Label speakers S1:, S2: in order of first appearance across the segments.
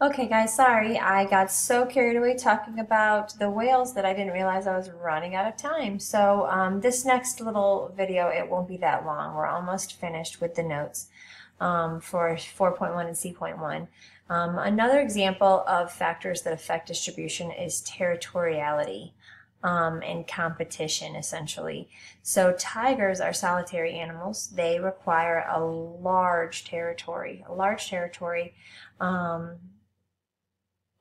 S1: Okay, guys, sorry. I got so carried away talking about the whales that I didn't realize I was running out of time. So this next little video, it won't be that long. We're almost finished with the notes for 4.1 and C.1. Another example of factors that affect distribution is territoriality and competition, essentially. So tigers are solitary animals. They require a large territory, um,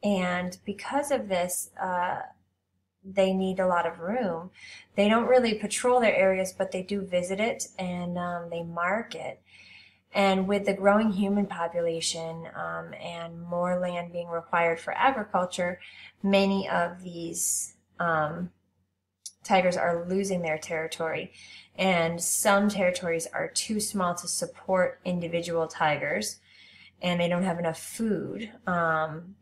S1: and because of this, they need a lot of room. They don't really patrol their areas, but they do visit it and they mark it. And with the growing human population and more land being required for agriculture, many of these tigers are losing their territory. And some territories are too small to support individual tigers, and they don't have enough food.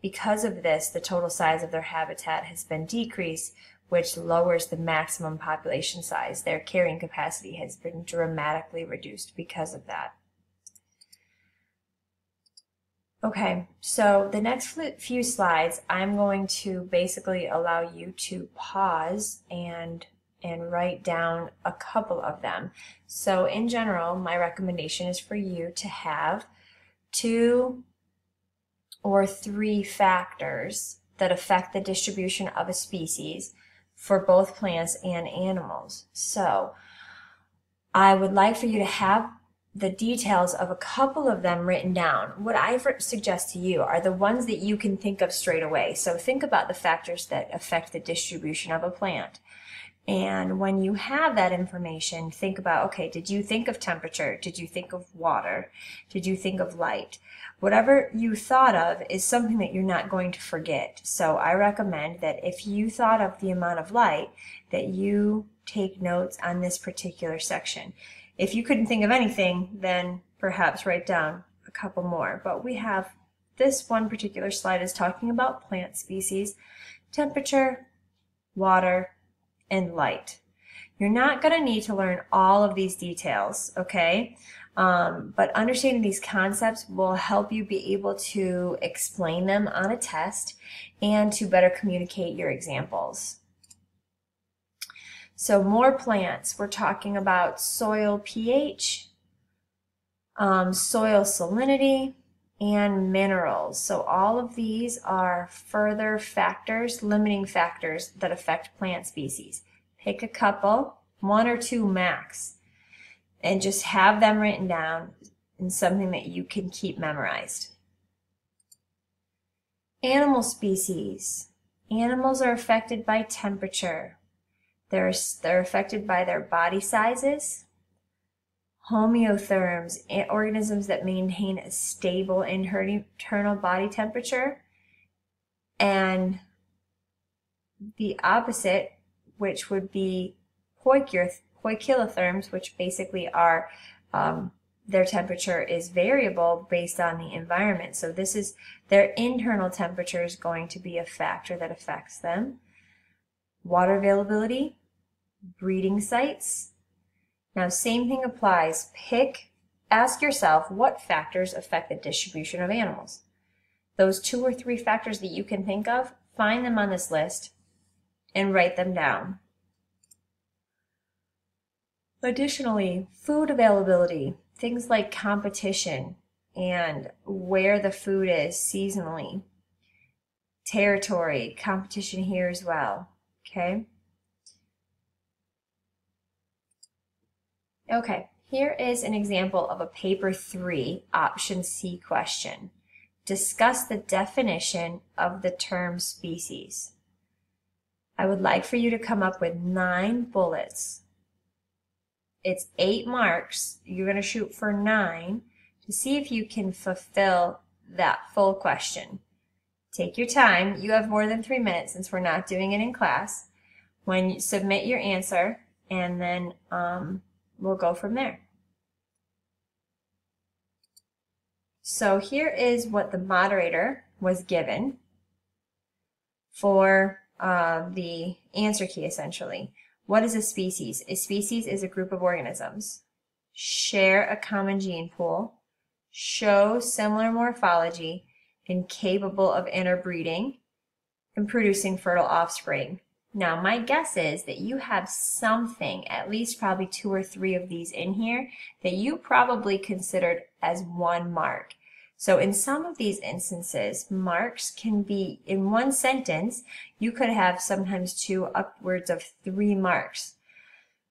S1: Because of this, the total size of their habitat has been decreased, which lowers the maximum population size. Their carrying capacity has been dramatically reduced because of that. Okay, so the next few slides, I'm going to basically allow you to pause and write down a couple of them. So in general, my recommendation is for you to have 2 or 3 factors that affect the distribution of a species for both plants and animals. So I would like for you to have the details of a couple of them written down. What I suggest to you are the ones that you can think of straight away. So think about the factors that affect the distribution of a plant. And when you have that information, think about, okay, did you think of temperature? Did you think of water? Did you think of light? Whatever you thought of is something that you're not going to forget. So I recommend that if you thought of the amount of light, that you take notes on this particular section. If you couldn't think of anything, then perhaps write down a couple more. But we have this one particular slide is talking about plant species, temperature, water, and light. You're not going to need to learn all of these details, okay? But understanding these concepts will help you be able to explain them on a test and to better communicate your examples. So more plants, we're talking about soil pH, soil salinity, and minerals. So all of these are further factors, limiting factors that affect plant species. Pick a couple, 1 or 2 max, and just have them written down in something that you can keep memorized. Animal species. Animals are affected by temperature. They're affected by their body sizes. Homeotherms, organisms that maintain a stable internal body temperature. And the opposite, which would be poikilotherms, which basically are their temperature is variable based on the environment. So this is their internal temperature is going to be a factor that affects them. Water availability, breeding sites. Now, same thing applies. Ask yourself what factors affect the distribution of animals. Those 2 or 3 factors that you can think of, find them on this list and write them down. Additionally, food availability, things like competition and where the food is seasonally. Territory, competition here as well, okay? Okay, here is an example of a paper 3, option C question. Discuss the definition of the term species. I would like for you to come up with 9 bullets. It's 8 marks. You're going to shoot for 9 to see if you can fulfill that full question. Take your time. You have more than 3 minutes since we're not doing it in class. When you submit your answer, and then we'll go from there. So here is what the moderator was given for the answer key, essentially. What is a species? A species is a group of organisms. Share a common gene pool. Show similar morphology. and capable of interbreeding and producing fertile offspring. Now, my guess is that you have something, at least probably 2 or 3 of these in here, that you probably considered as one mark. So in some of these instances, marks can be, in one sentence, you could have sometimes 2, upwards of 3 marks.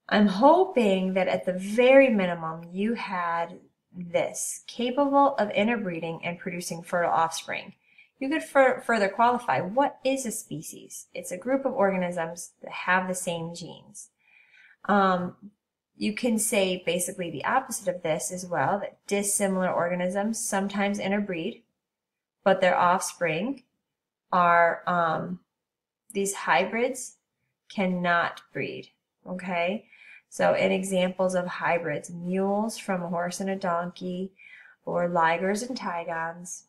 S1: I'm hoping that at the very minimum, you had this, capable of interbreeding and producing fertile offspring. You could further qualify, what is a species? It's a group of organisms that have the same genes. You can say basically the opposite of this as well, that dissimilar organisms sometimes interbreed, but their offspring are, these hybrids cannot breed, okay? So in examples of hybrids, mules from a horse and a donkey, or ligers and tigons.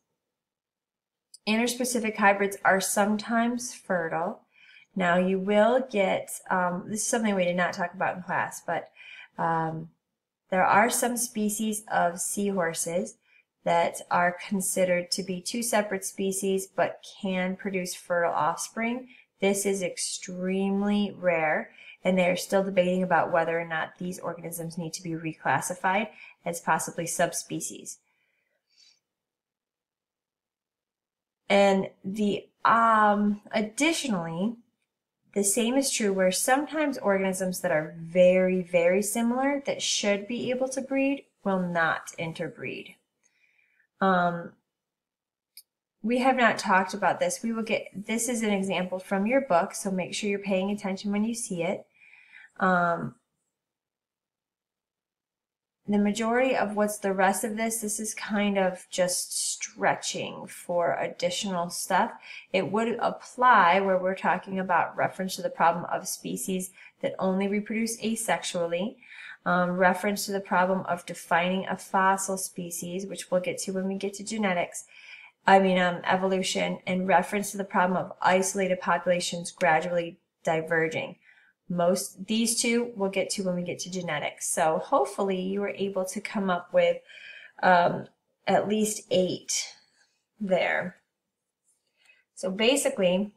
S1: Interspecific hybrids are sometimes fertile. Now you will get, this is something we did not talk about in class, but there are some species of seahorses that are considered to be 2 separate species but can produce fertile offspring. This is extremely rare, and they are still debating about whether or not these organisms need to be reclassified as possibly subspecies. And additionally, the same is true where sometimes organisms that are very, very similar that should be able to breed will not interbreed. We have not talked about this. This is an example from your book, so make sure you're paying attention when you see it. The majority of what's the rest of this is kind of just stretching for additional stuff. It would apply where we're talking about reference to the problem of species that only reproduce asexually, reference to the problem of defining a fossil species, which we'll get to when we get to genetics, evolution, and reference to the problem of isolated populations gradually diverging. These 2 we'll get to when we get to genetics. So hopefully you were able to come up with at least 8 there. So basically,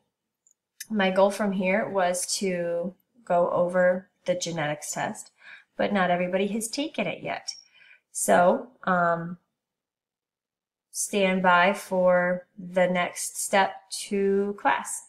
S1: my goal from here was to go over the genetics test, but not everybody has taken it yet. So stand by for the next step to class.